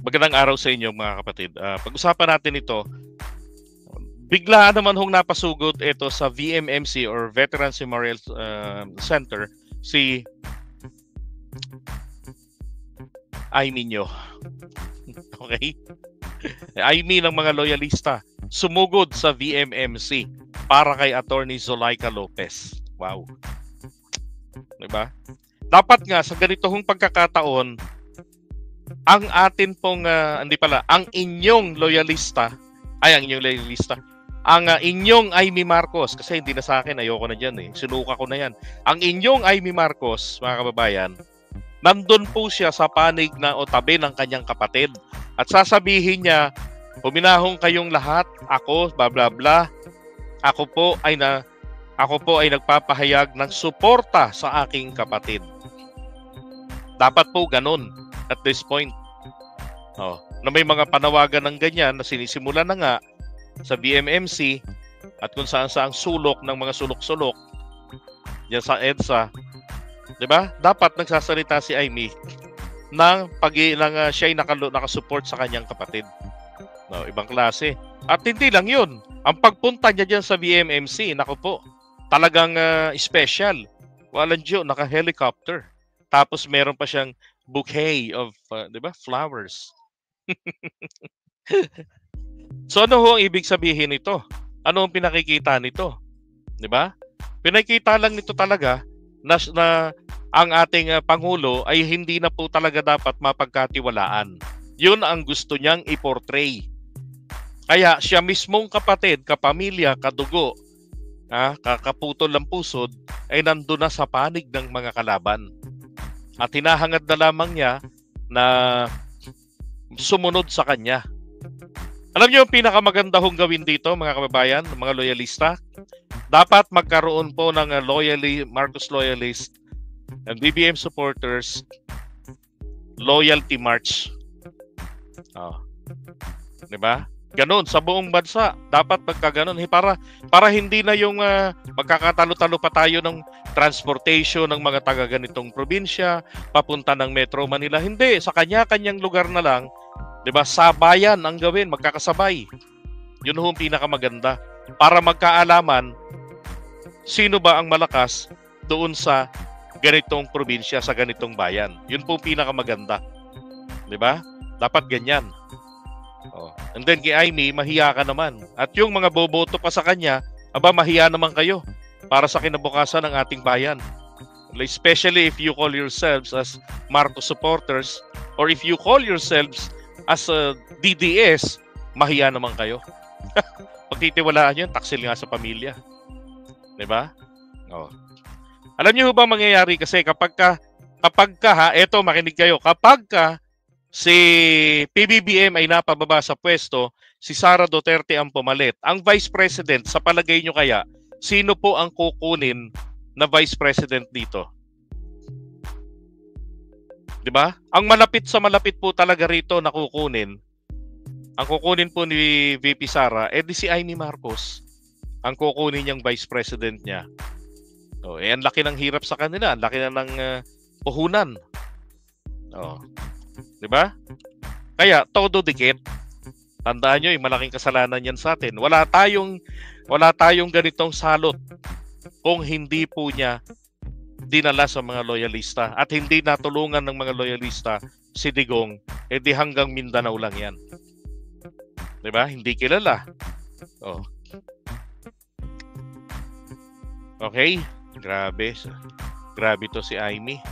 Magandang araw sa inyo mga kapatid. Pag-usapan natin ito. Biglaan naman hong napasugod ito sa VMMC or Veterans Memorial Center si Aimee nyo. Okay? Aimee ng mga loyalista sumugod sa VMMC para kay Attorney Zulaika Lopez. Wow. Diba? Dapat nga sa ganito hong pagkakataon, ang atin pong, ang inyong loyalista, ang inyong Aimee Marcos, kasi hindi na sa akin, ayoko na dyan sinuka ko na yan. Ang inyong Aimee Marcos, mga kababayan, nandun po siya sa panig na o tabi ng kanyang kapatid. At sasabihin niya, huminahong kayong lahat, ako, bla bla bla, ako po ay nagpapahayag ng suporta sa aking kapatid. Dapat po ganun at this point. Na may mga panawagan ng ganyan na sinisimula na nga sa BMMC at kung saan saang sulok ng mga sulok-sulok diyan sa EDSA, 'di ba? Dapat nagsasalita si Aimee ng siya ay nakasupport sa kanyang kapatid. Ibang klase. At hindi lang 'yun. Ang pagpunta niya diyan sa BMMC, nako po, talagang special. Walang Diyo, naka-helicopter. Tapos meron pa siyang bouquet of 'di ba? Flowers. So ano ho ang ibig sabihin nito? Ano ang pinakikita nito? 'Di ba? Pinakikita lang nito talaga na ang ating Pangulo ay hindi na po talaga dapat mapagkatiwalaan. 'Yun ang gusto niyang i-portray. Kaya siya mismong kapatid, kapamilya, kadugo, kakaputol ng pusod ay nandoon na sa panig ng mga kalaban. At hinahangad na lamang niya na sumunod sa kanya. Alam niyo yung pinakamaganda hong gawin dito, mga kababayan, mga loyalista? Dapat magkaroon po ng Marcos loyalist and BBM supporters loyalty march. Diba? Ganon, sa buong bansa. Dapat magkaganon. Para hindi na yung magkakatalo-talo pa tayo ng transportation ng mga taga-ganitong probinsya, papunta ng Metro Manila. Hindi, sa kanya-kanyang lugar na lang. 'Di ba? Sabayan ang gawin, magkakasabay. 'Yun ho ang pinakamaganda para magkaalaman sino ba ang malakas doon sa ganitong probinsya, sa ganitong bayan. 'Yun po ang pinakamaganda. 'Di ba? Dapat ganyan. And then kay Aimee, mahiya ka naman. At yung mga boboto pa sa kanya, mahiya naman kayo para sa kinabukasan ng ating bayan. Especially if you call yourselves as Marcos supporters or if you call yourselves as DDS, mahiya naman kayo. Pagtitiwalaan yun, taksil nga sa pamilya. Diba? Alam niyo ba mangyayari kasi kapag ka, eto makinig kayo, kapag ka si PBBM ay napababa sa pwesto, si Sara Duterte ang pumalit. Ang Vice President, sa palagay nyo kaya, sino po ang kukunin na Vice President dito? Diba? Ang malapit po talaga rito na kukunin, ang kukunin po ni VP Sara, di si Aimee Marcos. Ang kukunin niyang Vice President niya. Ang laki ng hirap sa kanila, ang laki na ng puhunan. Diba? Kaya, todo dikit. Tandaan nyo, malaking kasalanan yan sa atin. Wala tayong ganitong salot kung hindi po niya dinala sa mga loyalista at hindi natulungan ng mga loyalista si Digong, di hanggang Mindanao lang yan. Diba? Hindi kilala. Okay? Grabe to si Aimee.